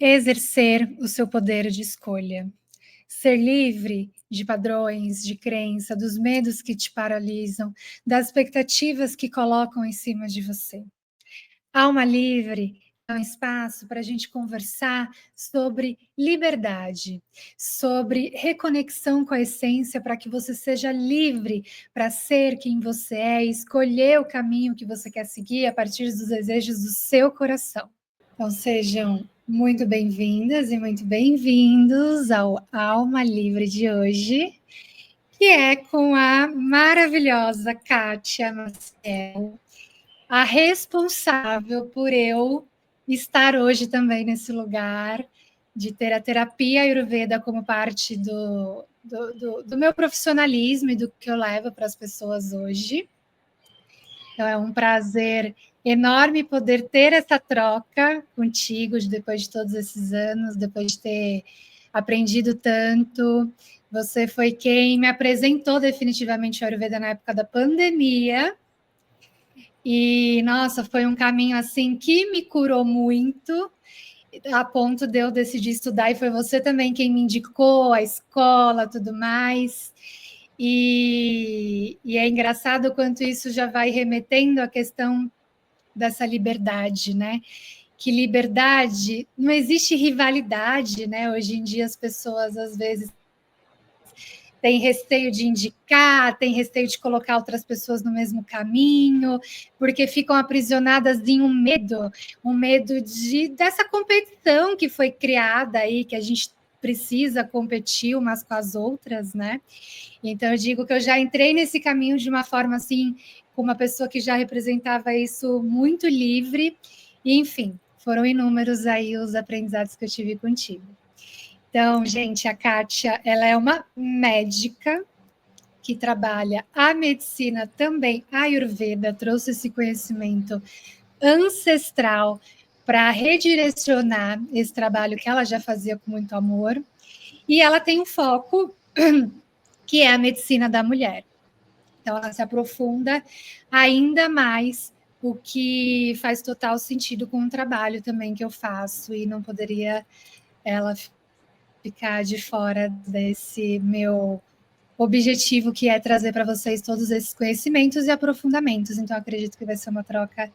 exercer o seu poder de escolha, ser livre de padrões, de crença, dos medos que te paralisam, das expectativas que colocam em cima de você. Alma Livre é um espaço para a gente conversar sobre liberdade, sobre reconexão com a essência, para que você seja livre para ser quem você é e escolher o caminho que você quer seguir a partir dos desejos do seu coração. Então, sejam muito bem-vindas e muito bem-vindos ao Alma Livre de hoje, que é com a maravilhosa Kátia Maciel, a responsável por eu estar hoje também nesse lugar, de ter a terapia Ayurveda como parte do meu profissionalismo e do que eu levo para as pessoas hoje. Então é um prazer enorme poder ter essa troca contigo depois de todos esses anos, depois de ter aprendido tanto. Você foi quem me apresentou definitivamente o Ayurveda na época da pandemia. E, nossa, foi um caminho assim que me curou muito, a ponto de eu decidir estudar, e foi você também quem me indicou a escola, tudo mais. E é engraçado o quanto isso já vai remetendo à questão dessa liberdade, né? Que liberdade, não existe rivalidade, né? Hoje em dia as pessoas às vezes tem receio de indicar, tem receio de colocar outras pessoas no mesmo caminho, porque ficam aprisionadas em um medo dessa competição que foi criada aí, que a gente precisa competir umas com as outras, né? Então eu digo que eu já entrei nesse caminho de uma forma assim, com uma pessoa que já representava isso muito livre, e enfim, foram inúmeros aí os aprendizados que eu tive contigo. Então, gente, a Kátia, ela é uma médica que trabalha a medicina também, a Ayurveda, trouxe esse conhecimento ancestral para redirecionar esse trabalho que ela já fazia com muito amor. E ela tem um foco que é a medicina da mulher. Então, ela se aprofunda ainda mais, o que faz total sentido com o trabalho também que eu faço, e não poderia ela ficar de fora desse meu objetivo, que é trazer para vocês todos esses conhecimentos e aprofundamentos. Então, acredito que vai ser uma troca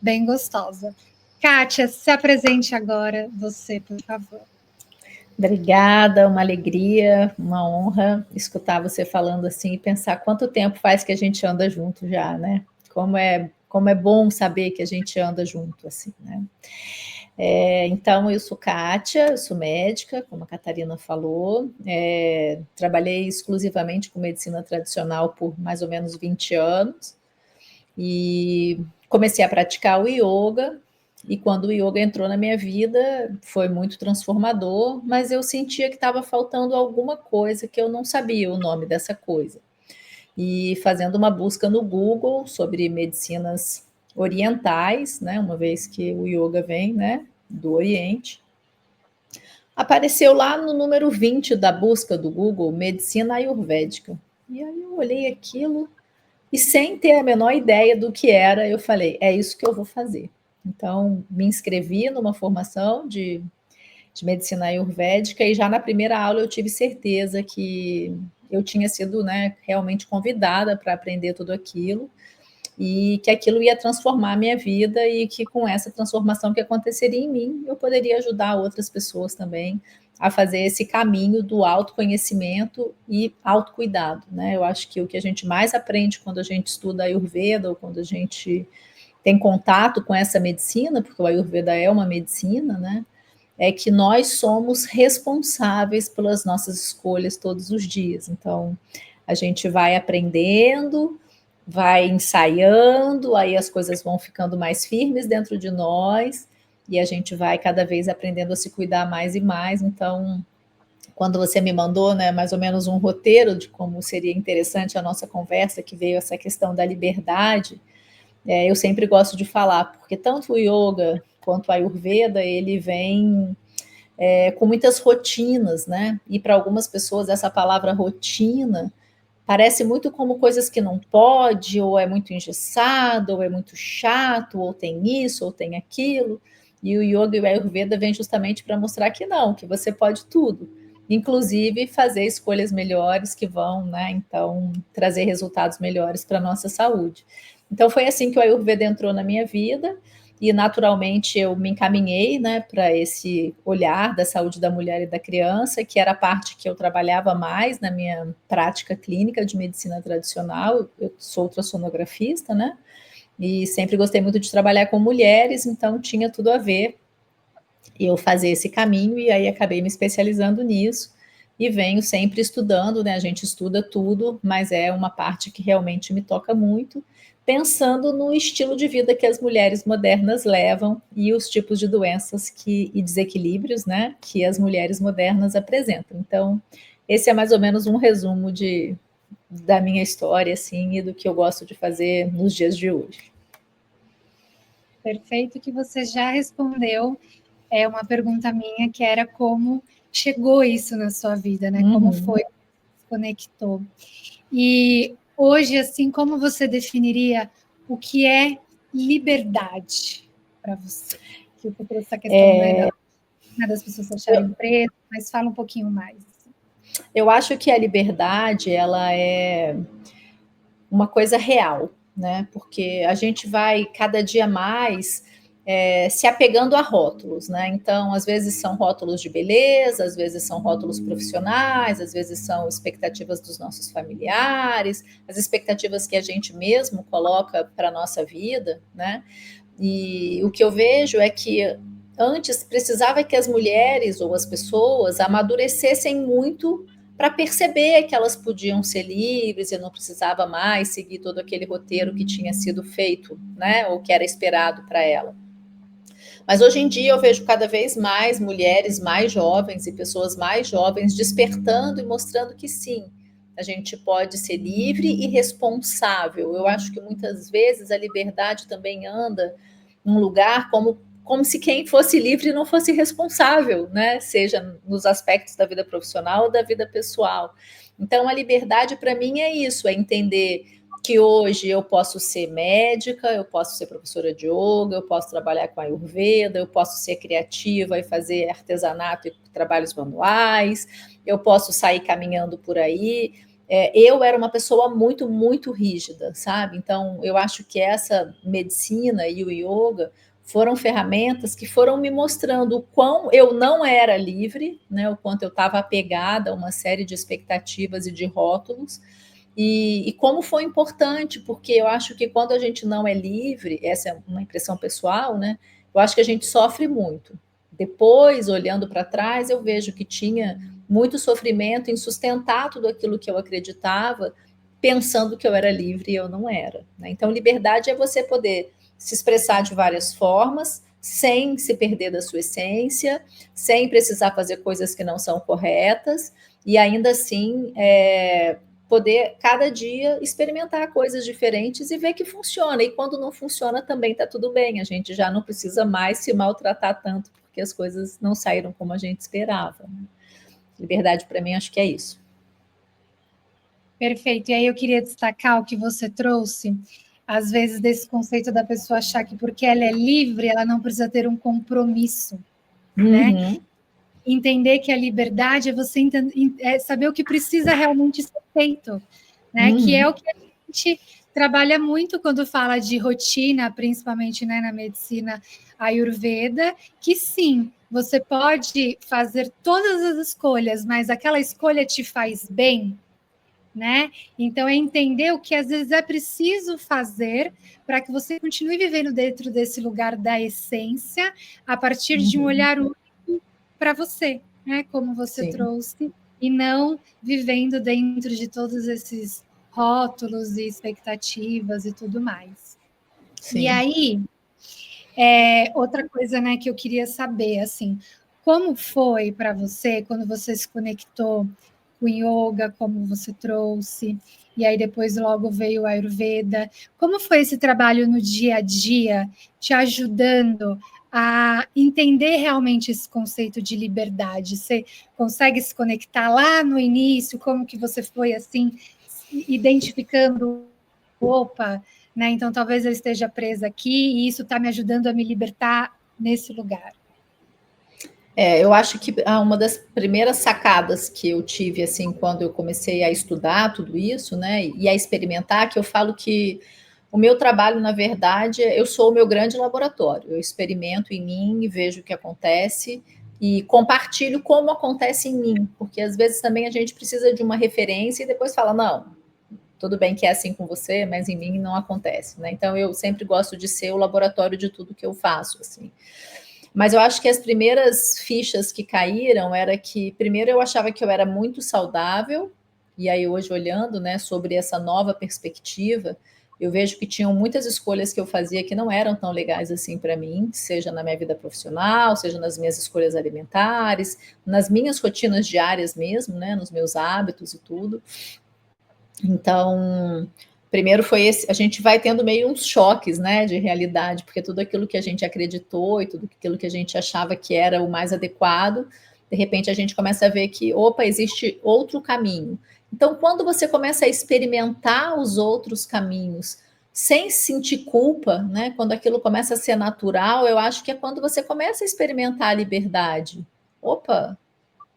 bem gostosa. Kátia, se apresente agora, você, por favor. Obrigada, uma alegria, uma honra escutar você falando assim e pensar quanto tempo faz que a gente anda junto já, né? Como é bom saber que a gente anda junto, assim, né? Então, eu sou Kátia, eu sou médica, como a Catarina falou, trabalhei exclusivamente com medicina tradicional por mais ou menos 20 anos, e comecei a praticar o yoga, e quando o yoga entrou na minha vida, foi muito transformador, mas eu sentia que estava faltando alguma coisa que eu não sabia o nome dessa coisa. E fazendo uma busca no Google sobre medicinas orientais, né, uma vez que o yoga vem, né, do Oriente, apareceu lá no número 20 da busca do Google, medicina ayurvédica. E aí eu olhei aquilo e, sem ter a menor ideia do que era, eu falei, é isso que eu vou fazer. Então, me inscrevi numa formação de medicina ayurvédica, e já na primeira aula eu tive certeza que eu tinha sido, né, realmente convidada para aprender tudo aquilo, e que aquilo ia transformar a minha vida, e que com essa transformação que aconteceria em mim, eu poderia ajudar outras pessoas também a fazer esse caminho do autoconhecimento e autocuidado, né? Eu acho que o que a gente mais aprende quando a gente estuda Ayurveda, ou quando a gente tem contato com essa medicina, porque o Ayurveda é uma medicina, né? É que nós somos responsáveis pelas nossas escolhas todos os dias. Então, a gente vai aprendendo, vai ensaiando, aí as coisas vão ficando mais firmes dentro de nós, e a gente vai cada vez aprendendo a se cuidar mais e mais. Então, quando você me mandou, né, mais ou menos um roteiro de como seria interessante a nossa conversa, que veio essa questão da liberdade, eu sempre gosto de falar, porque tanto o yoga quanto a Ayurveda, ele vem com muitas rotinas, né? E para algumas pessoas essa palavra rotina parece muito como coisas que não pode, ou é muito engessado, ou é muito chato, ou tem isso, ou tem aquilo. E o Yoga e o Ayurveda vêm justamente para mostrar que não, que você pode tudo, inclusive fazer escolhas melhores que vão, né, então, trazer resultados melhores para a nossa saúde. Então, foi assim que o Ayurveda entrou na minha vida, e naturalmente eu me encaminhei, né, para esse olhar da saúde da mulher e da criança, que era a parte que eu trabalhava mais na minha prática clínica de medicina tradicional. Eu sou ultrassonografista, né, e sempre gostei muito de trabalhar com mulheres, então tinha tudo a ver eu fazer esse caminho, e aí acabei me especializando nisso, e venho sempre estudando, né? A gente estuda tudo, mas é uma parte que realmente me toca muito, pensando no estilo de vida que as mulheres modernas levam e os tipos de doenças e desequilíbrios, né, que as mulheres modernas apresentam. Então, esse é mais ou menos um resumo da minha história, assim, e do que eu gosto de fazer nos dias de hoje. Perfeito que você já respondeu. É uma pergunta minha que era como chegou isso na sua vida, né? Como foi, se conectou. E hoje, assim, como você definiria o que é liberdade para você? Que você trouxe essa questão, né, das pessoas acharem preso, mas fala um pouquinho mais. Eu acho que a liberdade, ela é uma coisa real, né? Porque a gente vai cada dia mais se apegando a rótulos, né? Então, às vezes são rótulos de beleza, às vezes são rótulos profissionais, às vezes são expectativas dos nossos familiares, as expectativas que a gente mesmo coloca para a nossa vida, né? E o que eu vejo é que antes precisava que as mulheres ou as pessoas amadurecessem muito para perceber que elas podiam ser livres e não precisava mais seguir todo aquele roteiro que tinha sido feito, né, ou que era esperado para ela. Mas hoje em dia eu vejo cada vez mais mulheres mais jovens e pessoas mais jovens despertando e mostrando que sim, a gente pode ser livre e responsável. Eu acho que muitas vezes a liberdade também anda num lugar como se quem fosse livre não fosse responsável, né? Seja nos aspectos da vida profissional ou da vida pessoal. Então, a liberdade para mim é isso, é entender que hoje eu posso ser médica, eu posso ser professora de yoga, eu posso trabalhar com a Ayurveda, eu posso ser criativa e fazer artesanato e trabalhos manuais, eu posso sair caminhando por aí. Eu era uma pessoa muito, muito rígida, sabe? Então, eu acho que essa medicina e o yoga foram ferramentas que foram me mostrando o quão eu não era livre, né? O quanto eu estava apegada a uma série de expectativas e de rótulos, e como foi importante, porque eu acho que quando a gente não é livre, essa é uma impressão pessoal, né? Eu acho que a gente sofre muito. Depois, olhando para trás, eu vejo que tinha muito sofrimento em sustentar tudo aquilo que eu acreditava, pensando que eu era livre e eu não era, né? Então, liberdade é você poder se expressar de várias formas, sem se perder da sua essência, sem precisar fazer coisas que não são corretas, e ainda assim poder cada dia experimentar coisas diferentes e ver que funciona. E quando não funciona, também está tudo bem. A gente já não precisa mais se maltratar tanto, porque as coisas não saíram como a gente esperava. Liberdade, para mim, acho que é isso. Perfeito. E aí eu queria destacar o que você trouxe, às vezes, desse conceito da pessoa achar que porque ela é livre, ela não precisa ter um compromisso, né? Entender que a liberdade é você saber o que precisa realmente ser feito, né? Que é o que a gente trabalha muito quando fala de rotina, principalmente, né, na medicina Ayurveda, que sim, você pode fazer todas as escolhas, mas aquela escolha te faz bem, né? Então é entender o que às vezes é preciso fazer para que você continue vivendo dentro desse lugar da essência, a partir de um olhar único para você, né? Como você trouxe, e não vivendo dentro de todos esses rótulos e expectativas e tudo mais. Sim. E aí, outra coisa, né, que eu queria saber, assim, como foi para você quando você se conectou com yoga, como você trouxe, e aí depois logo veio o Ayurveda. Como foi esse trabalho no dia a dia, te ajudando a entender realmente esse conceito de liberdade? Você consegue se conectar lá no início? Como que você foi, assim, identificando, opa, né? Então talvez eu esteja presa aqui e isso está me ajudando a me libertar nesse lugar? Eu acho que uma das primeiras sacadas que eu tive, assim, quando eu comecei a estudar tudo isso, né, e a experimentar, que eu falo que o meu trabalho, na verdade, eu sou o meu grande laboratório. Eu experimento em mim e vejo o que acontece e compartilho como acontece em mim, porque às vezes também a gente precisa de uma referência e depois fala, não, tudo bem que é assim com você, mas em mim não acontece, né? Então eu sempre gosto de ser o laboratório de tudo que eu faço, assim. Mas eu acho que as primeiras fichas que caíram era que, primeiro, eu achava que eu era muito saudável, e aí hoje olhando, né, sobre essa nova perspectiva, eu vejo que tinham muitas escolhas que eu fazia que não eram tão legais assim para mim, seja na minha vida profissional, seja nas minhas escolhas alimentares, nas minhas rotinas diárias mesmo, né, nos meus hábitos e tudo. Então, primeiro foi esse, a gente vai tendo meio uns choques, né, de realidade, porque tudo aquilo que a gente acreditou e tudo aquilo que a gente achava que era o mais adequado, de repente a gente começa a ver que, opa, existe outro caminho. Então, quando você começa a experimentar os outros caminhos, sem sentir culpa, né, quando aquilo começa a ser natural, eu acho que é quando você começa a experimentar a liberdade. Opa,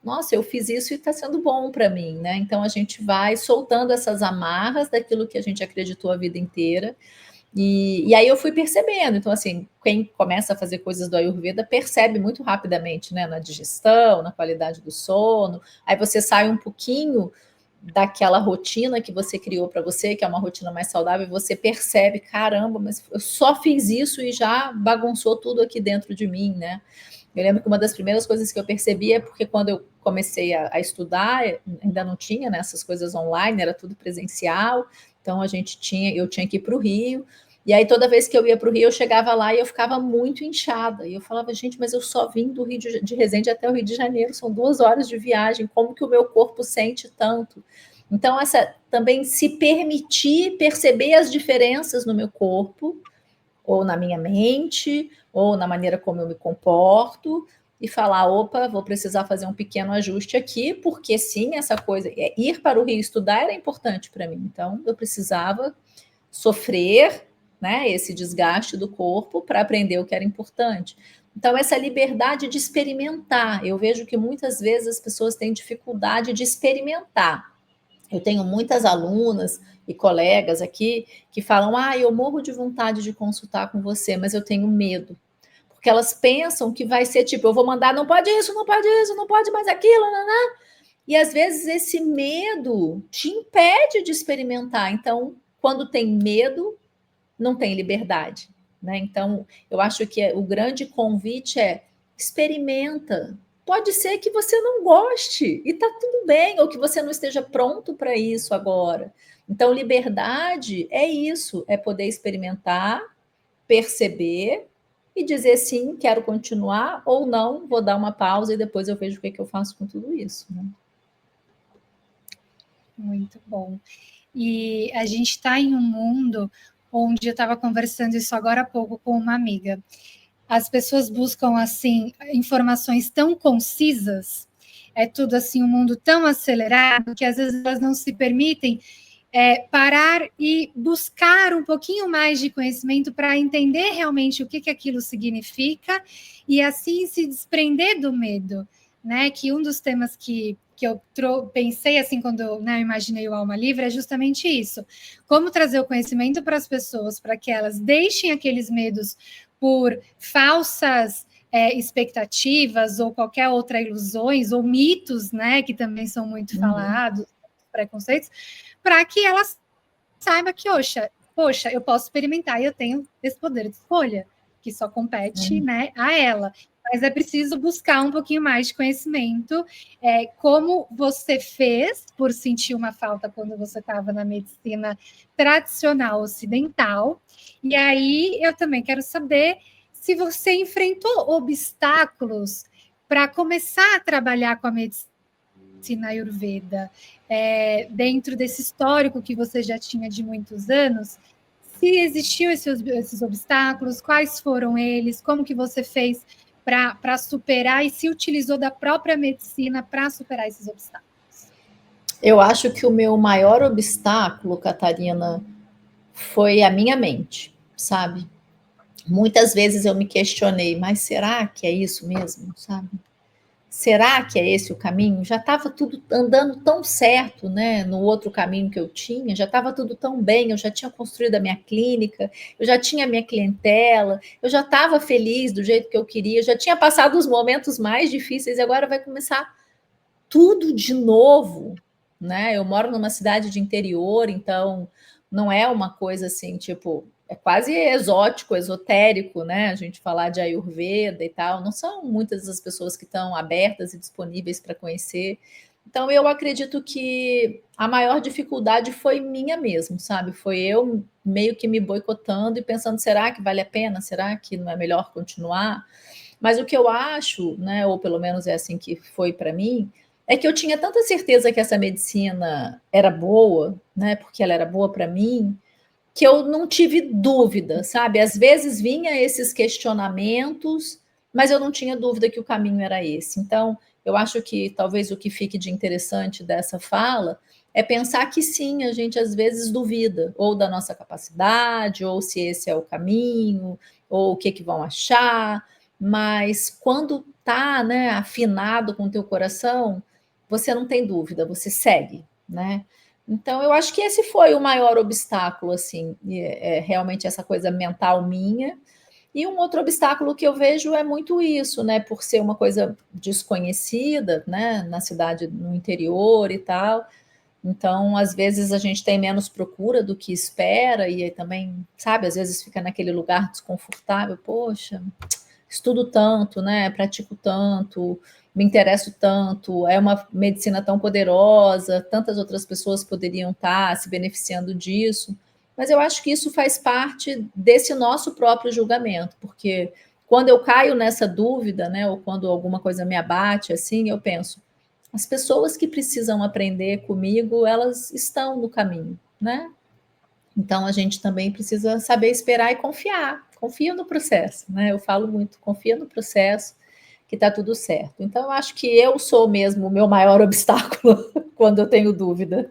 nossa, eu fiz isso e está sendo bom para mim, né? Então a gente vai soltando essas amarras daquilo que a gente acreditou a vida inteira. E aí eu fui percebendo. Então, assim, quem começa a fazer coisas do Ayurveda percebe muito rapidamente, né? Na digestão, na qualidade do sono. Aí você sai um pouquinho daquela rotina que você criou para você, que é uma rotina mais saudável, e você percebe, caramba, mas eu só fiz isso e já bagunçou tudo aqui dentro de mim, né? Eu lembro que uma das primeiras coisas que eu percebi é porque quando eu comecei a estudar, ainda não tinha, né, essas coisas online, era tudo presencial, então eu tinha que ir para o Rio, e aí toda vez que eu ia para o Rio, eu chegava lá e eu ficava muito inchada, e eu falava, gente, mas eu só vim do Rio de Resende até o Rio de Janeiro, são 2 horas de viagem, como que o meu corpo sente tanto? Então, essa também se permitir perceber as diferenças no meu corpo, ou na minha mente, ou na maneira como eu me comporto, e falar, opa, vou precisar fazer um pequeno ajuste aqui, porque sim, essa coisa, ir para o Rio estudar era importante para mim, então eu precisava sofrer, né, esse desgaste do corpo para aprender o que era importante. Então, essa liberdade de experimentar, eu vejo que muitas vezes as pessoas têm dificuldade de experimentar. Eu tenho muitas alunas e colegas aqui que falam: ah, eu morro de vontade de consultar com você, mas eu tenho medo. Porque elas pensam que vai ser tipo, eu vou mandar, não pode isso, não pode isso, não pode mais aquilo, né? E às vezes esse medo te impede de experimentar. Então, quando tem medo, não tem liberdade, né? Então, eu acho que o grande convite é experimenta. Pode ser que você não goste e tá tudo bem, ou que você não esteja pronto para isso agora. Então, liberdade é isso, é poder experimentar, perceber e dizer sim, quero continuar, ou não, vou dar uma pausa e depois eu vejo o que, é que eu faço com tudo isso, né? Muito bom. E a gente está em um mundo onde eu estava conversando isso agora há pouco com uma amiga. As pessoas buscam assim informações tão concisas, é tudo assim um mundo tão acelerado que às vezes elas não se permitem parar e buscar um pouquinho mais de conhecimento para entender realmente o que, que aquilo significa e assim se desprender do medo, né? Que um dos temas que eu pensei assim quando, né, eu imaginei o Alma Livre é justamente isso: como trazer o conhecimento para as pessoas para que elas deixem aqueles medos por falsas expectativas ou qualquer outra ilusões ou mitos, né, que também são muito falados, preconceitos, para que ela saiba que, poxa, eu posso experimentar e eu tenho esse poder de escolha, que só compete, né, a ela. Mas é preciso buscar um pouquinho mais de conhecimento, como você fez por sentir uma falta quando você estava na medicina tradicional ocidental. E aí eu também quero saber se você enfrentou obstáculos para começar a trabalhar com a medicina Ayurveda, dentro desse histórico que você já tinha de muitos anos, se existiam esses obstáculos, quais foram eles, como que você fez para superar e se utilizou da própria medicina para superar esses obstáculos? Eu acho que o meu maior obstáculo, Catarina, foi a minha mente, sabe? muitas vezes eu me questionei, mas será que é isso mesmo, sabe? Será que é esse o caminho? Já estava tudo andando tão certo, né? No outro caminho que eu tinha, já estava tudo tão bem, eu já tinha construído a minha clínica, eu já tinha a minha clientela, eu já estava feliz do jeito que eu queria, eu já tinha passado os momentos mais difíceis e agora vai começar tudo de novo, né? Eu moro numa cidade de interior, então não é uma coisa assim, tipo, é quase exótico, esotérico, né? A gente falar de Ayurveda e tal, não são muitas as pessoas que estão abertas e disponíveis para conhecer. Então eu acredito que a maior dificuldade foi minha mesmo, sabe? Foi eu meio que me boicotando e pensando, será que vale a pena? Será que não é melhor continuar? Mas o que eu acho, né, ou pelo menos é assim que foi para mim, é que eu tinha tanta certeza que essa medicina era boa, né, porque ela era boa para mim, que eu não tive dúvida, sabe? Às vezes vinha esses questionamentos, mas eu não tinha dúvida que o caminho era esse. Então, eu acho que talvez o que fique de interessante dessa fala é pensar que sim, a gente às vezes duvida, ou da nossa capacidade, ou se esse é o caminho, ou o que, que vão achar, mas quando tá, né, afinado com o teu coração, você não tem dúvida, você segue, né? Então, eu acho que esse foi o maior obstáculo, assim, realmente essa coisa mental minha. E um outro obstáculo que eu vejo é muito isso, né? Por ser uma coisa desconhecida, né? Na cidade, no interior e tal. Então, às vezes a gente tem menos procura do que espera, e aí também, sabe, às vezes fica naquele lugar desconfortável, poxa, estudo tanto, né? Pratico tanto, me interesso tanto, é uma medicina tão poderosa, tantas outras pessoas poderiam estar se beneficiando disso. Mas eu acho que isso faz parte desse nosso próprio julgamento, porque quando eu caio nessa dúvida, né, ou quando alguma coisa me abate assim, eu penso, as pessoas que precisam aprender comigo, elas estão no caminho, né? Então a gente também precisa saber esperar e confiar. Confia no processo, né? Eu falo muito, confia no processo, que está tudo certo. Então eu acho que eu sou mesmo o meu maior obstáculo quando eu tenho dúvida.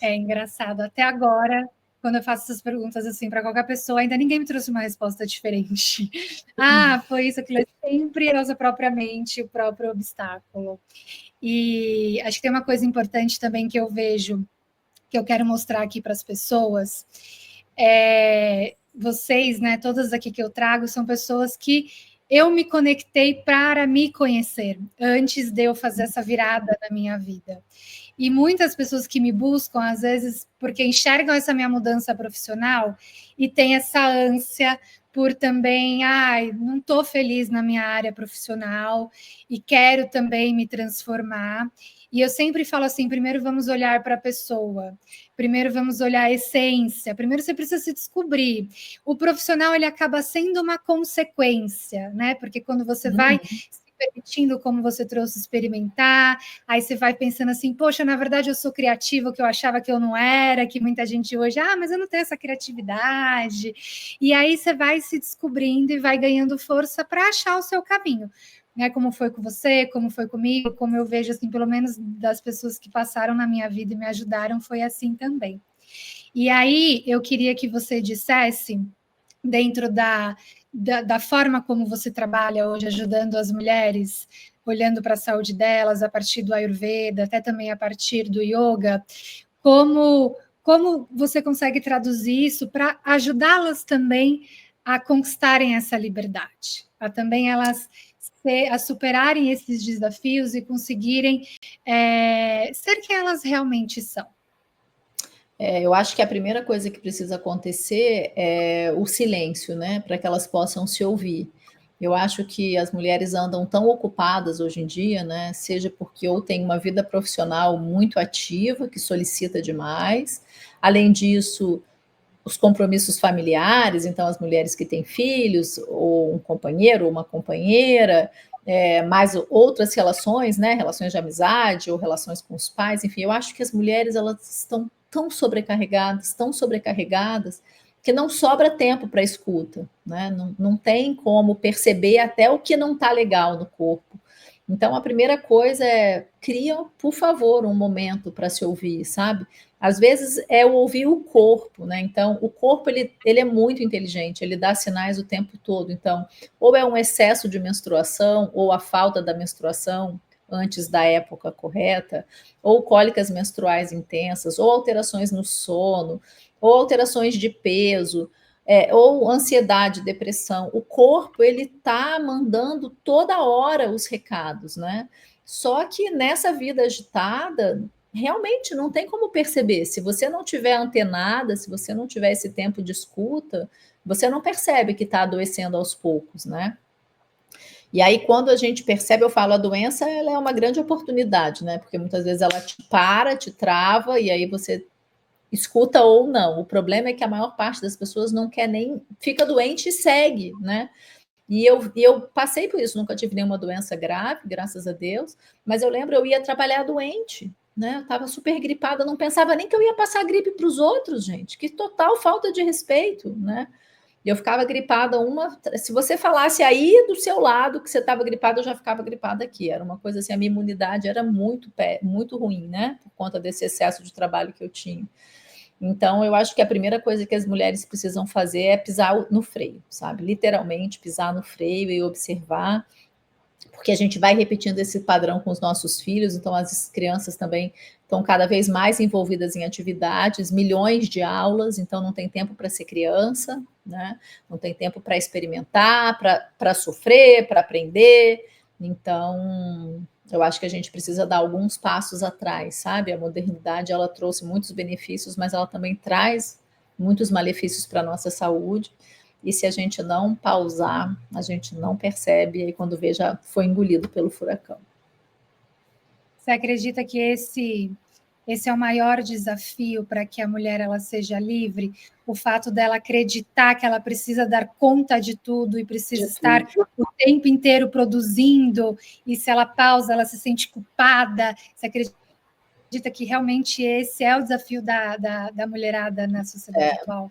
É engraçado. Até agora, quando eu faço essas perguntas assim para qualquer pessoa, ainda ninguém me trouxe uma resposta diferente. Ah, foi isso, aquilo é sempre a nossa própria mente, o próprio obstáculo. E acho que tem uma coisa importante também que eu vejo, que eu quero mostrar aqui para as pessoas. Vocês, né, todas aqui que eu trago, são pessoas que eu me conectei para me conhecer, antes de eu fazer essa virada na minha vida. E muitas pessoas que me buscam, às vezes, porque enxergam essa minha mudança profissional e tem essa ânsia por também, ai, não estou feliz na minha área profissional e quero também me transformar. E eu sempre falo assim: primeiro vamos olhar para a pessoa, primeiro vamos olhar a essência, primeiro você precisa se descobrir. O profissional ele acaba sendo uma consequência, né? Porque quando você vai se permitindo, como você trouxe, experimentar, aí você vai pensando assim, poxa, na verdade eu sou criativa, que eu achava que eu não era, que muita gente hoje, mas eu não tenho essa criatividade. E aí você vai se descobrindo e vai ganhando força para achar o seu caminho. Né, como foi com você, como foi comigo, como eu vejo, assim, pelo menos das pessoas que passaram na minha vida e me ajudaram, foi assim também. E aí eu queria que você dissesse, dentro da forma como você trabalha hoje, ajudando as mulheres, olhando para a saúde delas, a partir do Ayurveda, até também a partir do yoga, como você consegue traduzir isso para ajudá-las também a conquistarem essa liberdade, a também elas a superarem esses desafios e conseguirem ser quem elas realmente são. Eu acho que a primeira coisa que precisa acontecer é o silêncio, né? Para que elas possam se ouvir. Eu acho que as mulheres andam tão ocupadas hoje em dia, né? Seja porque ou tem uma vida profissional muito ativa, que solicita demais. Além disso, os compromissos familiares, então as mulheres que têm filhos, ou um companheiro ou uma companheira, mais outras relações, né, relações de amizade ou relações com os pais, enfim, eu acho que as mulheres elas estão tão sobrecarregadas, que não sobra tempo para escuta, né? Não tem como perceber até o que não está legal no corpo. Então, a primeira coisa é, cria, por favor, um momento para se ouvir, sabe? Às vezes é o ouvir o corpo, né? Então, o corpo, ele é muito inteligente, ele dá sinais o tempo todo. Então, ou é um excesso de menstruação, ou a falta da menstruação antes da época correta, ou cólicas menstruais intensas, ou alterações no sono, ou alterações de peso, ou ansiedade, depressão. O corpo, ele está mandando toda hora os recados, né? Só que nessa vida agitada, realmente não tem como perceber. Se você não tiver antenada, se você não tiver esse tempo de escuta, você não percebe que está adoecendo aos poucos, né? E aí, quando a gente percebe, eu falo, a doença, ela é uma grande oportunidade, né? Porque muitas vezes ela te para, te trava, e aí você escuta ou não. O problema é que a maior parte das pessoas não quer nem, fica doente e segue, né? E eu passei por isso, nunca tive nenhuma doença grave, graças a Deus, mas eu lembro, eu ia trabalhar doente, né? Eu estava super gripada, não pensava nem que eu ia passar gripe para os outros, gente. Que total falta de respeito, né? E eu ficava gripada uma. Se você falasse aí do seu lado que você estava gripada, eu já ficava gripada aqui. Era uma coisa assim, a minha imunidade era muito ruim, né? Por conta desse excesso de trabalho que eu tinha. Então, eu acho que a primeira coisa que as mulheres precisam fazer é pisar no freio, sabe? Literalmente pisar no freio e observar, porque a gente vai repetindo esse padrão com os nossos filhos, então as crianças também estão cada vez mais envolvidas em atividades, milhões de aulas, então não tem tempo para ser criança, né? Não tem tempo para experimentar, para sofrer, para aprender. Então, eu acho que a gente precisa dar alguns passos atrás, sabe? A modernidade, ela trouxe muitos benefícios, mas ela também traz muitos malefícios para a nossa saúde. E se a gente não pausar, a gente não percebe, e aí quando vê, já foi engolido pelo furacão. Você acredita que esse é o maior desafio para que a mulher ela seja livre? O fato dela acreditar que ela precisa dar conta de tudo e precisa estar o tempo inteiro produzindo, e se ela pausa, ela se sente culpada. Você acredita que realmente esse é o desafio da mulherada na sociedade atual?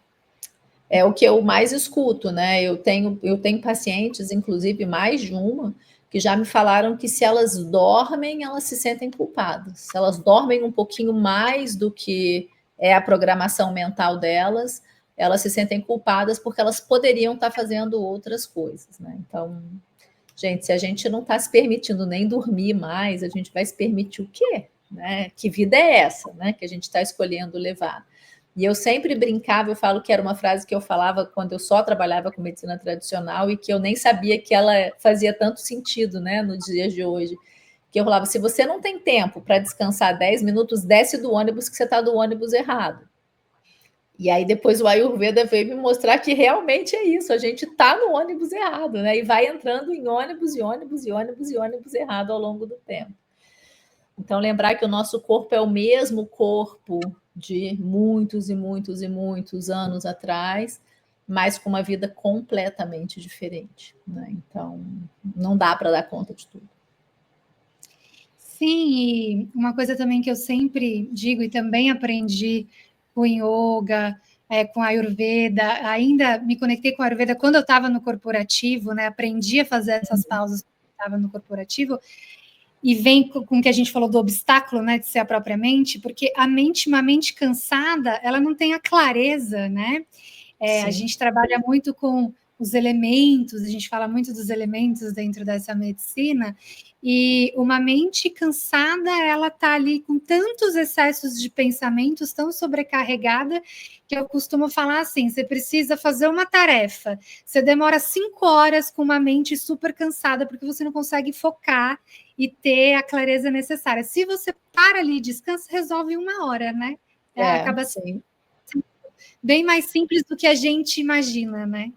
É o que eu mais escuto, né? Eu tenho pacientes, inclusive mais de uma, que já me falaram que se elas dormem, elas se sentem culpadas. Se elas dormem um pouquinho mais do que é a programação mental delas, elas se sentem culpadas porque elas poderiam estar fazendo outras coisas, né? Então, gente, se a gente não está se permitindo nem dormir mais, a gente vai se permitir o quê? Né? Que vida é essa, né? Que a gente está escolhendo levar. E eu sempre brincava, eu falo que era uma frase que eu falava quando eu só trabalhava com medicina tradicional e que eu nem sabia que ela fazia tanto sentido, né, nos dias de hoje. Que eu falava, se você não tem tempo para descansar 10 minutos, desce do ônibus que você está do ônibus errado. E aí depois o Ayurveda veio me mostrar que realmente é isso, a gente está no ônibus errado, né? E vai entrando em ônibus e ônibus e ônibus e ônibus errado ao longo do tempo. Então, lembrar que o nosso corpo é o mesmo corpo de muitos e muitos e muitos anos atrás, mas com uma vida completamente diferente, né? Então, não dá para dar conta de tudo. Sim, e uma coisa também que eu sempre digo e também aprendi com yoga, com a Ayurveda, ainda me conectei com a Ayurveda quando eu estava no corporativo, né? Aprendi a fazer essas pausas quando eu estava no corporativo, e vem com o que a gente falou do obstáculo, né, de ser a própria mente, porque uma mente cansada, ela não tem a clareza, né? A gente trabalha muito com os elementos, a gente fala muito dos elementos dentro dessa medicina, e uma mente cansada, ela está ali com tantos excessos de pensamentos, tão sobrecarregada, que eu costumo falar assim, você precisa fazer uma tarefa, você demora 5 horas com uma mente super cansada, porque você não consegue focar e ter a clareza necessária. Se você para ali e descansa, resolve 1 hora, né? Acaba Sim. bem mais simples do que a gente imagina, né?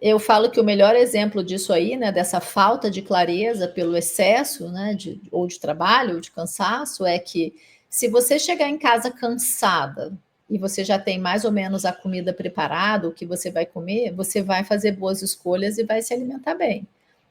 Eu falo que o melhor exemplo disso aí, né, dessa falta de clareza pelo excesso, né, ou de trabalho, ou de cansaço, é que se você chegar em casa cansada e você já tem mais ou menos a comida preparada, o que você vai comer, você vai fazer boas escolhas e vai se alimentar bem.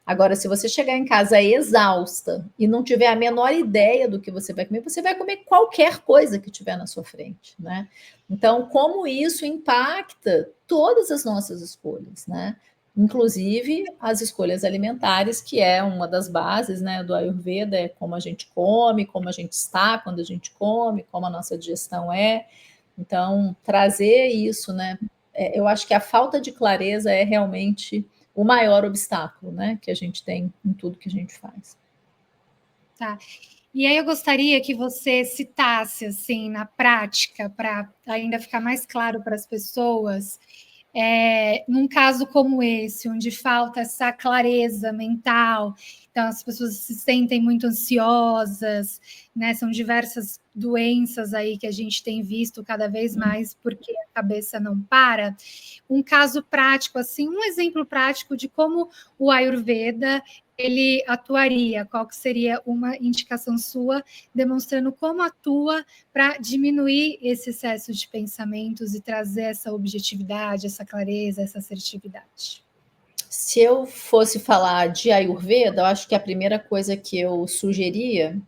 Agora, se você chegar em casa exausta e não tiver a menor ideia do que você vai comer qualquer coisa que tiver na sua frente, né? Então, como isso impacta todas as nossas escolhas, né? inclusive as escolhas alimentares, que é uma das bases, né, do Ayurveda, é como a gente come, como a gente está quando a gente come, como a nossa digestão é. Então, trazer isso, né, eu acho que a falta de clareza é realmente o maior obstáculo, né, que a gente tem em tudo que a gente faz. Tá. E aí eu gostaria que você citasse, assim, na prática, para ainda ficar mais claro para as pessoas, num caso como esse, onde falta essa clareza mental, então as pessoas se sentem muito ansiosas, né? São diversas doenças aí que a gente tem visto cada vez mais porque a cabeça não para. Um caso prático, assim, um exemplo prático de como o Ayurveda ele atuaria, qual que seria uma indicação sua demonstrando como atua para diminuir esse excesso de pensamentos e trazer essa objetividade, essa clareza, essa assertividade? Se eu fosse falar de Ayurveda, eu acho que a primeira coisa que eu sugeria,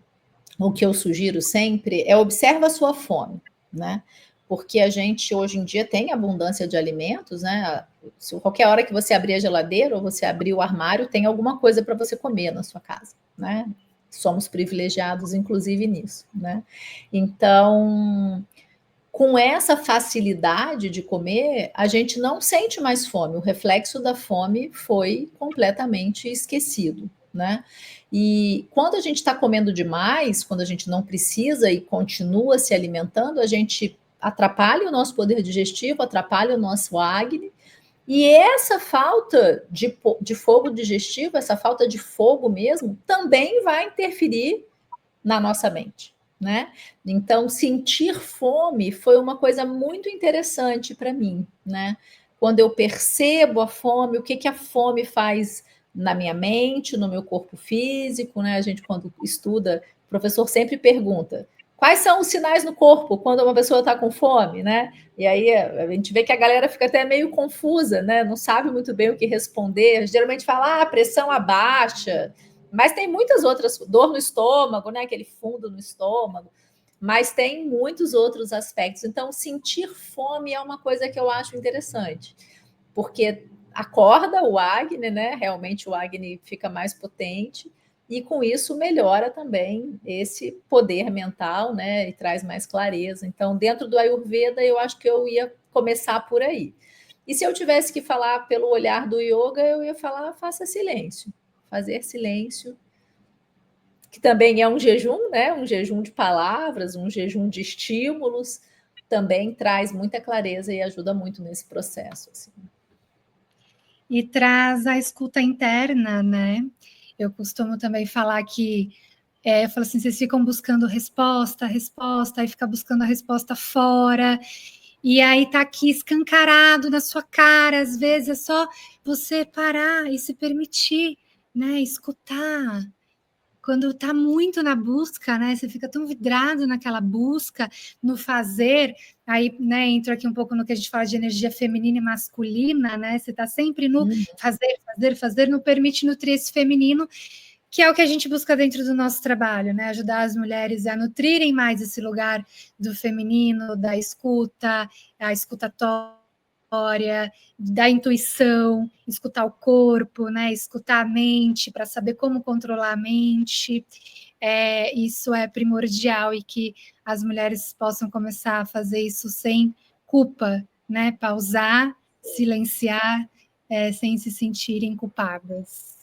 o que eu sugiro sempre, é observa a sua fome, né? Porque a gente hoje em dia tem abundância de alimentos, né? Se qualquer hora que você abrir a geladeira ou você abrir o armário, tem alguma coisa para você comer na sua casa, né? Somos privilegiados, inclusive, nisso, né? Então, com essa facilidade de comer, a gente não sente mais fome. O reflexo da fome foi completamente esquecido, né? E quando a gente está comendo demais, quando a gente não precisa e continua se alimentando, a gente atrapalha o nosso poder digestivo, atrapalha o nosso Agni, e essa falta de fogo digestivo, essa falta de fogo mesmo, também vai interferir na nossa mente, né? Então, sentir fome foi uma coisa muito interessante para mim, né? Quando eu percebo a fome, o que que a fome faz na minha mente, no meu corpo físico, né? A gente, quando estuda, o professor sempre pergunta: quais são os sinais no corpo quando uma pessoa está com fome, né? E aí a gente vê que a galera fica até meio confusa, né? Não sabe muito bem o que responder. Geralmente fala, pressão abaixa, mas tem muitas outras, dor no estômago, né? Aquele fundo no estômago, mas tem muitos outros aspectos. Então, sentir fome é uma coisa que eu acho interessante, porque acorda o Agni, né? Realmente o Agni fica mais potente, e com isso melhora também esse poder mental, né? E traz mais clareza. Então, dentro do Ayurveda, eu acho que eu ia começar por aí. E se eu tivesse que falar pelo olhar do yoga, eu ia falar: faça silêncio. Fazer silêncio, que também é um jejum, né? Um jejum de palavras, um jejum de estímulos, também traz muita clareza e ajuda muito nesse processo. Assim. E traz a escuta interna, né? Eu costumo também falar que eu falo assim, vocês ficam buscando resposta, aí fica buscando a resposta fora, e aí tá aqui escancarado na sua cara, às vezes é só você parar e se permitir, né, escutar. Quando tá muito na busca, né, você fica tão vidrado naquela busca, no fazer, aí, né, entra aqui um pouco no que a gente fala de energia feminina e masculina, né, você tá sempre no fazer, fazer, fazer, não permite nutrir esse feminino, que é o que a gente busca dentro do nosso trabalho, né? Ajudar as mulheres a nutrirem mais esse lugar do feminino, da escuta, a escutatória, da intuição, escutar o corpo, né? Escutar a mente para saber como controlar a mente. Isso é primordial e que as mulheres possam começar a fazer isso sem culpa, né? Pausar, silenciar, sem se sentirem culpadas.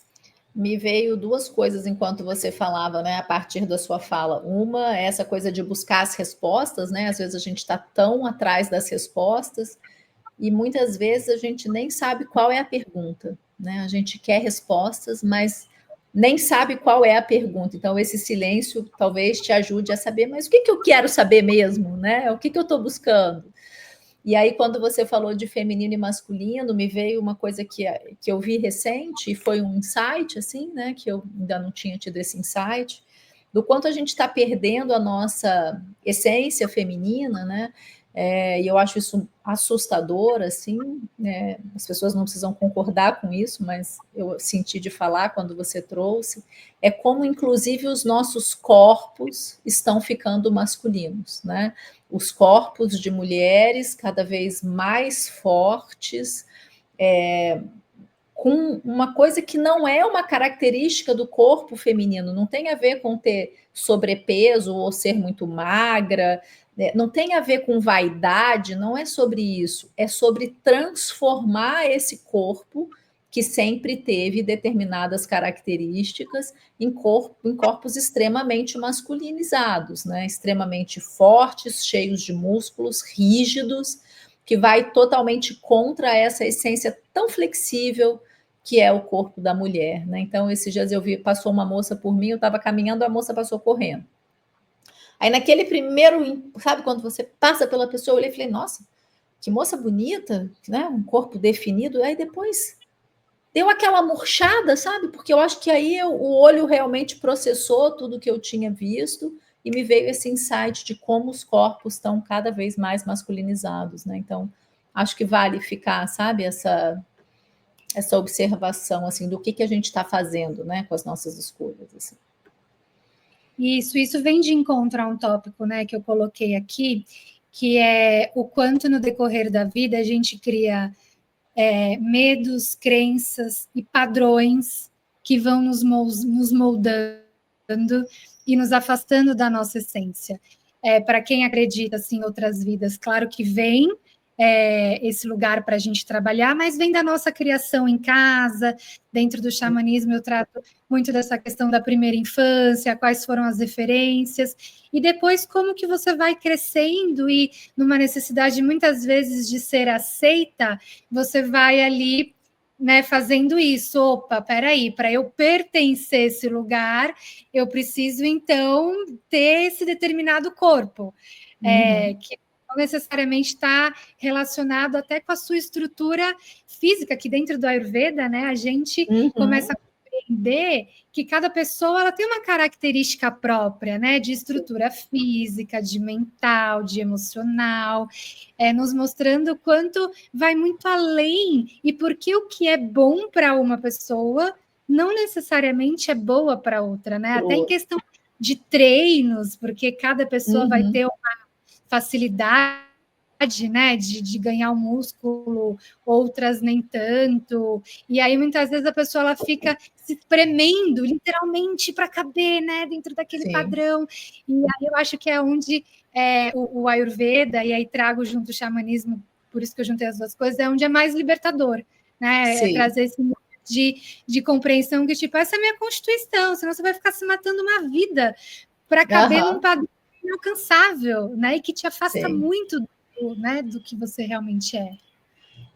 Me veio duas coisas enquanto você falava, né, a partir da sua fala. Uma é essa coisa de buscar as respostas, né? Às vezes a gente está tão atrás das respostas e muitas vezes a gente nem sabe qual é a pergunta, né? A gente quer respostas, mas nem sabe qual é a pergunta. Então, esse silêncio talvez te ajude a saber, mas o que que eu quero saber mesmo, né? O que que eu estou buscando? E aí, quando você falou de feminino e masculino, me veio uma coisa que eu vi recente, e foi um insight, assim, né? Que eu ainda não tinha tido esse insight, do quanto a gente está perdendo a nossa essência feminina, né? E eu acho isso assustador, assim, né? As pessoas não precisam concordar com isso, mas eu senti de falar quando você trouxe, é como, inclusive, os nossos corpos estão ficando masculinos, né? Os corpos de mulheres cada vez mais fortes, com uma coisa que não é uma característica do corpo feminino, não tem a ver com ter sobrepeso ou ser muito magra, né? Não tem a ver com vaidade, não é sobre isso, é sobre transformar esse corpo que sempre teve determinadas características em corpos extremamente masculinizados, né? Extremamente fortes, cheios de músculos, rígidos, que vai totalmente contra essa essência tão flexível que é o corpo da mulher, né? Então, esses dias eu vi, passou uma moça por mim, eu estava caminhando, a moça passou correndo. Aí, naquele primeiro, sabe, quando você passa pela pessoa, eu olhei e falei, nossa, que moça bonita, né? Um corpo definido. Aí depois deu aquela murchada, sabe? Porque eu acho que aí o olho realmente processou tudo que eu tinha visto e me veio esse insight de como os corpos estão cada vez mais masculinizados, né? Então, acho que vale ficar, sabe, essa observação, assim, do que a gente está fazendo, né, com as nossas escolhas, assim. Isso vem de encontro a um tópico, né, que eu coloquei aqui, que é o quanto no decorrer da vida a gente cria medos, crenças e padrões que vão nos moldando e nos afastando da nossa essência. Para quem acredita assim, em outras vidas, claro que vem esse lugar para a gente trabalhar, mas vem da nossa criação em casa, dentro do xamanismo eu trato muito dessa questão da primeira infância, quais foram as referências, e depois como que você vai crescendo e numa necessidade muitas vezes de ser aceita, você vai ali, né, fazendo isso. Opa, peraí, para eu pertencer a esse lugar, eu preciso então ter esse determinado corpo, que não necessariamente está relacionado até com a sua estrutura física, que dentro do Ayurveda, né, a gente começa a compreender que cada pessoa ela tem uma característica própria, né, de estrutura física, de mental, de emocional, nos mostrando o quanto vai muito além e porque o que é bom para uma pessoa não necessariamente é boa para outra, né? Até em questão de treinos, porque cada pessoa vai ter uma facilidade, né, de ganhar o músculo, outras nem tanto. E aí, muitas vezes, a pessoa ela fica se espremendo, literalmente, para caber, né, dentro daquele padrão. E aí eu acho que é onde o Ayurveda, e aí trago junto o xamanismo, por isso que eu juntei as duas coisas, é onde é mais libertador, né? É trazer esse de compreensão que, tipo, essa é a minha constituição, senão você vai ficar se matando uma vida para caber num padrão inalcançável, né? E que te afasta muito do que você realmente é.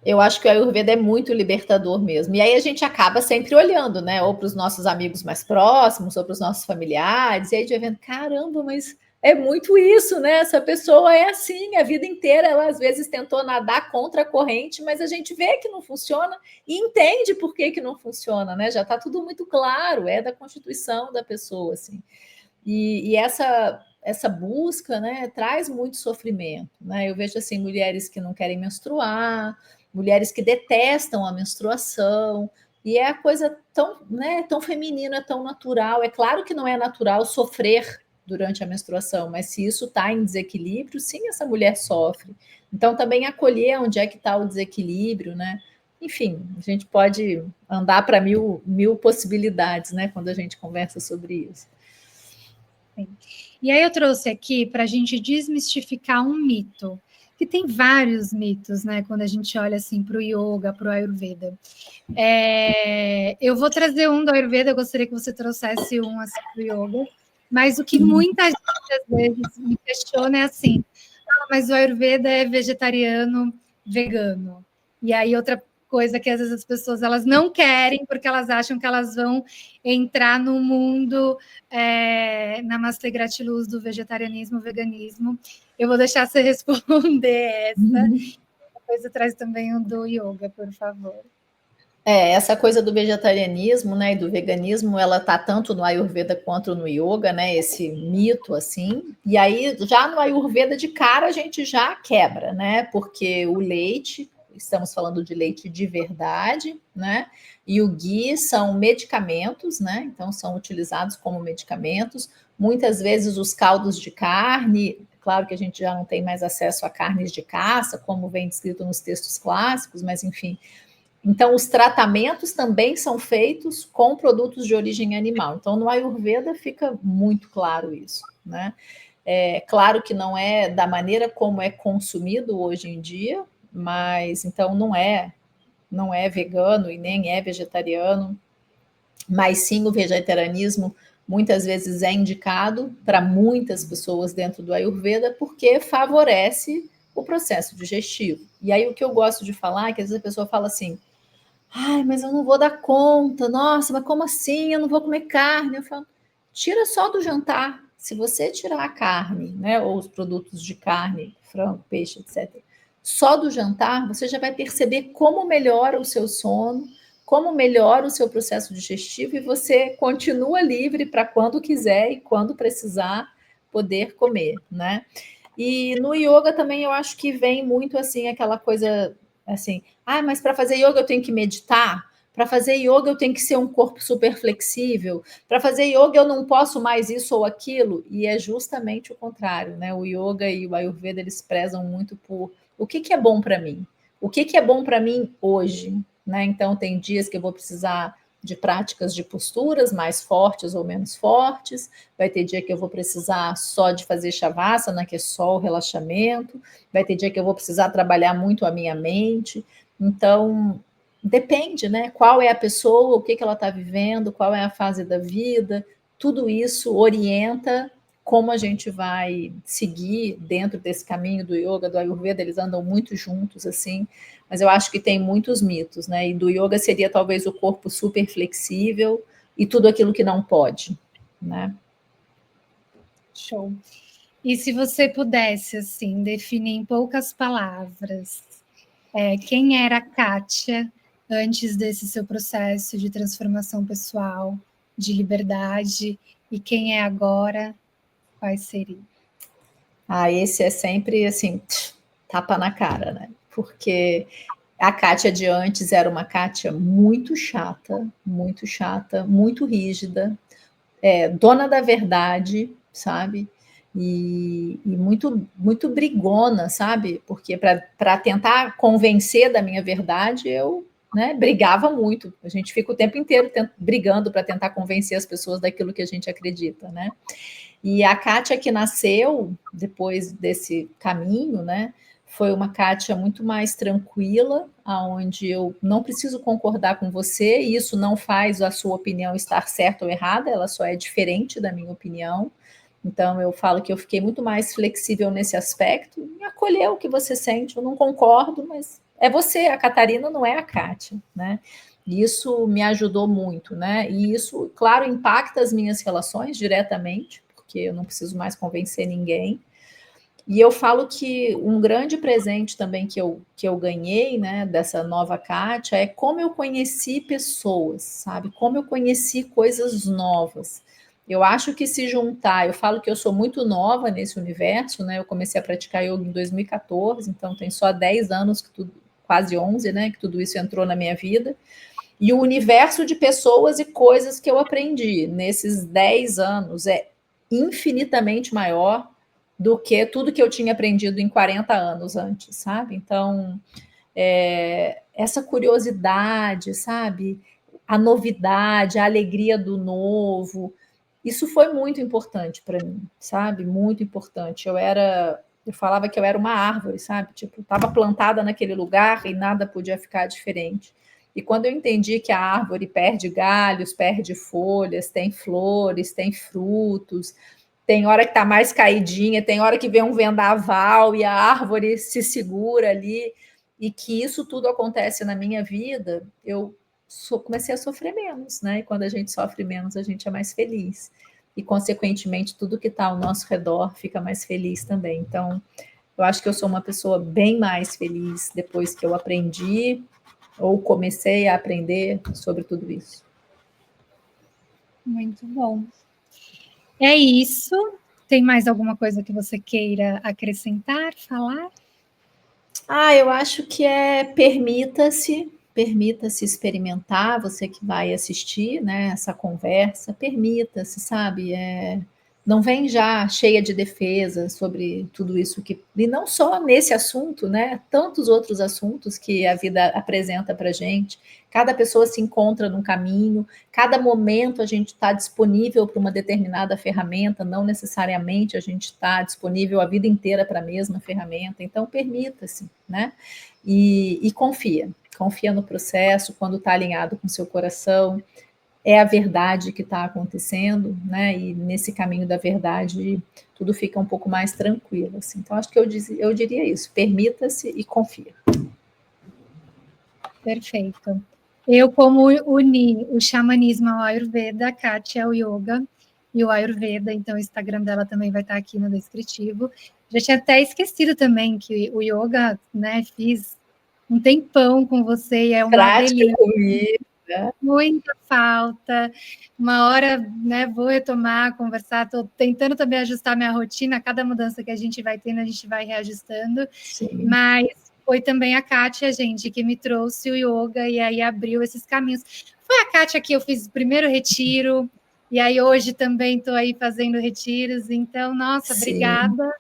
Eu acho que o Ayurveda é muito libertador mesmo. E aí a gente acaba sempre olhando, né? Ou para os nossos amigos mais próximos, ou para os nossos familiares, e aí a gente vai vendo, caramba, mas é muito isso, né? Essa pessoa é assim, a vida inteira ela às vezes tentou nadar contra a corrente, mas a gente vê que não funciona e entende por que não funciona, né? Já está tudo muito claro, é da constituição da pessoa, assim. E essa busca, né, traz muito sofrimento, né? Eu vejo assim mulheres que não querem menstruar, mulheres que detestam a menstruação, e é a coisa tão, né, tão feminina, tão natural. É claro que não é natural sofrer durante a menstruação, mas se isso está em desequilíbrio, sim, essa mulher sofre. Então, também acolher onde é que está o desequilíbrio, né? Enfim, a gente pode andar para mil possibilidades, né, quando a gente conversa sobre isso. E aí eu trouxe aqui para a gente desmistificar um mito, que tem vários mitos, né? Quando a gente olha assim para o yoga, para o Ayurveda. Eu vou trazer um do Ayurveda, eu gostaria que você trouxesse um assim para o yoga, mas o que muita gente às vezes me questiona é assim, mas o Ayurveda é vegetariano, vegano. E aí outra coisa que às vezes as pessoas elas não querem porque elas acham que elas vão entrar no mundo Namastê Gratiluz do vegetarianismo, veganismo. Eu vou deixar você responder essa. Depois você traz também um do yoga, por favor. Essa coisa do vegetarianismo, né, e do veganismo, ela tá tanto no Ayurveda quanto no Yoga, né, esse mito, assim, e aí já no Ayurveda de cara a gente já quebra, né, porque o leite, estamos falando de leite de verdade, né, e o ghee são medicamentos, né, então são utilizados como medicamentos, muitas vezes os caldos de carne, claro que a gente já não tem mais acesso a carnes de caça, como vem descrito nos textos clássicos, mas enfim, Então, os tratamentos também são feitos com produtos de origem animal. Então, no Ayurveda fica muito claro isso, né? É claro que não é da maneira como é consumido hoje em dia, mas então não é vegano e nem é vegetariano, mas sim o vegetarianismo muitas vezes é indicado para muitas pessoas dentro do Ayurveda porque favorece o processo digestivo. E aí o que eu gosto de falar é que às vezes a pessoa fala assim: ai, mas eu não vou dar conta, nossa, mas como assim? Eu não vou comer carne. Eu falo, tira só do jantar. Se você tirar a carne, né, ou os produtos de carne, frango, peixe, etc., só do jantar, você já vai perceber como melhora o seu sono, como melhora o seu processo digestivo e você continua livre para quando quiser e quando precisar poder comer, né? E no yoga também eu acho que vem muito assim aquela coisa assim, ah, mas para fazer yoga eu tenho que meditar? Para fazer yoga eu tenho que ser um corpo super flexível? Para fazer yoga eu não posso mais isso ou aquilo? E é justamente o contrário, né? O yoga e o Ayurveda eles prezam muito por o que é bom para mim? O que é bom para mim hoje? Né? Então tem dias que eu vou precisar de práticas de posturas mais fortes ou menos fortes, vai ter dia que eu vou precisar só de fazer shavasana, que é só o relaxamento, vai ter dia que eu vou precisar trabalhar muito a minha mente. Então, depende, né? Qual é a pessoa, o que ela está vivendo, qual é a fase da vida, tudo isso orienta como a gente vai seguir dentro desse caminho do yoga, do Ayurveda, eles andam muito juntos, assim, mas eu acho que tem muitos mitos, né? E do yoga seria talvez o corpo super flexível e tudo aquilo que não pode, né? Show. E se você pudesse, assim, definir em poucas palavras, quem era a Kátia antes desse seu processo de transformação pessoal, de liberdade, e quem é agora, quais seriam? Ah, esse é sempre, assim, tapa na cara, né? Porque a Kátia de antes era uma Kátia muito chata, muito rígida, dona da verdade, sabe? E muito brigona, sabe? Porque para tentar convencer da minha verdade, eu, né, brigava muito. A gente fica o tempo inteiro brigando para tentar convencer as pessoas daquilo que a gente acredita, né? E a Kátia que nasceu depois desse caminho, né? Foi uma Kátia muito mais tranquila, aonde eu não preciso concordar com você, e isso não faz a sua opinião estar certa ou errada, ela só é diferente da minha opinião. Então eu falo que eu fiquei muito mais flexível nesse aspecto, e acolher o que você sente, eu não concordo, mas é você, a Catarina não é a Kátia, né? E isso me ajudou muito, né? E isso, claro, impacta as minhas relações diretamente, porque eu não preciso mais convencer ninguém. E eu falo que um grande presente também que eu ganhei, né, dessa nova Kátia, é como eu conheci pessoas, sabe? Como eu conheci coisas novas. Eu acho que se juntar, eu falo que eu sou muito nova nesse universo, né? Eu comecei a praticar yoga em 2014, então tem só 10 anos, que tudo, quase 11, né, que tudo isso entrou na minha vida. E o universo de pessoas e coisas que eu aprendi nesses 10 anos é infinitamente maior do que tudo que eu tinha aprendido em 40 anos antes, sabe? Então, essa curiosidade, sabe? A novidade, a alegria do novo, isso foi muito importante para mim, sabe? Muito importante. Eu falava que eu era uma árvore, sabe? Tipo, estava plantada naquele lugar e nada podia ficar diferente. E quando eu entendi que a árvore perde galhos, perde folhas, tem flores, tem frutos, tem hora que está mais caidinha, tem hora que vem um vendaval e a árvore se segura ali, e que isso tudo acontece na minha vida, eu comecei a sofrer menos, né? E quando a gente sofre menos, a gente é mais feliz. E, consequentemente, tudo que está ao nosso redor fica mais feliz também. Então, eu acho que eu sou uma pessoa bem mais feliz depois que eu aprendi ou comecei a aprender sobre tudo isso. Muito bom. É isso. Tem mais alguma coisa que você queira acrescentar, falar? Eu acho que permita-se experimentar, você que vai assistir, né, essa conversa, permita-se, sabe? não vem já cheia de defesa sobre tudo isso que... E não só nesse assunto, né? Tantos outros assuntos que a vida apresenta para a gente. Cada pessoa se encontra num caminho, cada momento a gente está disponível para uma determinada ferramenta, não necessariamente a gente está disponível a vida inteira para a mesma ferramenta. Então, permita-se, né? E confia no processo, quando está alinhado com o seu coração, é a verdade que está acontecendo, né? E nesse caminho da verdade, tudo fica um pouco mais tranquilo, assim. Então, acho que eu diria isso, permita-se e confia. Perfeito. Eu, como uni o xamanismo ao Ayurveda, a Kátia é o yoga e o Ayurveda, então o Instagram dela também vai estar aqui no descritivo. Já tinha até esquecido também que o yoga, né, fiz um tempão com você e é uma delícia. Comigo, né? Muita falta. Uma hora, né, vou retomar, conversar, estou tentando também ajustar minha rotina, cada mudança que a gente vai tendo, a gente vai reajustando. Sim. Mas foi também a Kátia, gente, que me trouxe o yoga e aí abriu esses caminhos. Foi a Kátia que eu fiz o primeiro retiro, e aí hoje também estou aí fazendo retiros, então, nossa, Sim. Obrigada.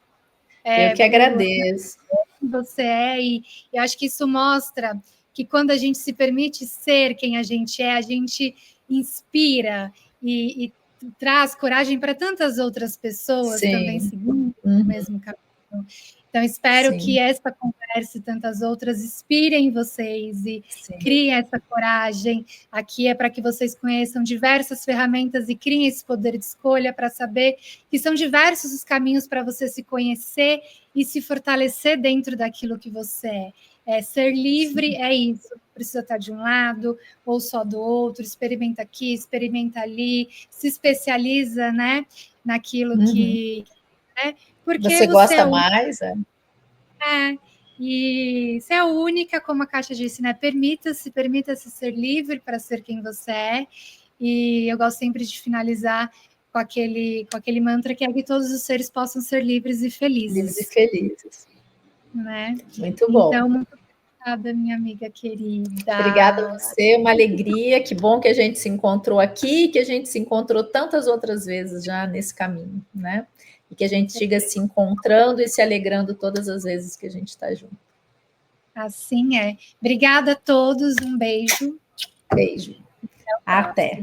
Eu que agradeço. Você é, e eu acho que isso mostra que quando a gente se permite ser quem a gente inspira e traz coragem para tantas outras pessoas também seguindo o mesmo caminho. Então, espero que essa conversa e tantas outras inspirem vocês e criem essa coragem. Aqui é para que vocês conheçam diversas ferramentas e criem esse poder de escolha para saber que são diversos os caminhos para você se conhecer e se fortalecer dentro daquilo que você é. Ser livre é isso, precisa estar de um lado ou só do outro, experimenta aqui, experimenta ali, se especializa, né, naquilo que... Né, porque você gosta mais, e você é única, como a Kátia disse, né? Permita-se ser livre para ser quem você é. E eu gosto sempre de finalizar com aquele mantra que é que todos os seres possam ser livres e felizes. Livres e felizes. Né? Muito bom. Então, muito obrigada, minha amiga querida. Obrigada a você, uma alegria, que bom que a gente se encontrou aqui, que a gente se encontrou tantas outras vezes já nesse caminho, né? E que a gente siga se encontrando e se alegrando todas as vezes que a gente está junto. Assim é. Obrigada a todos, um beijo. Beijo. Até.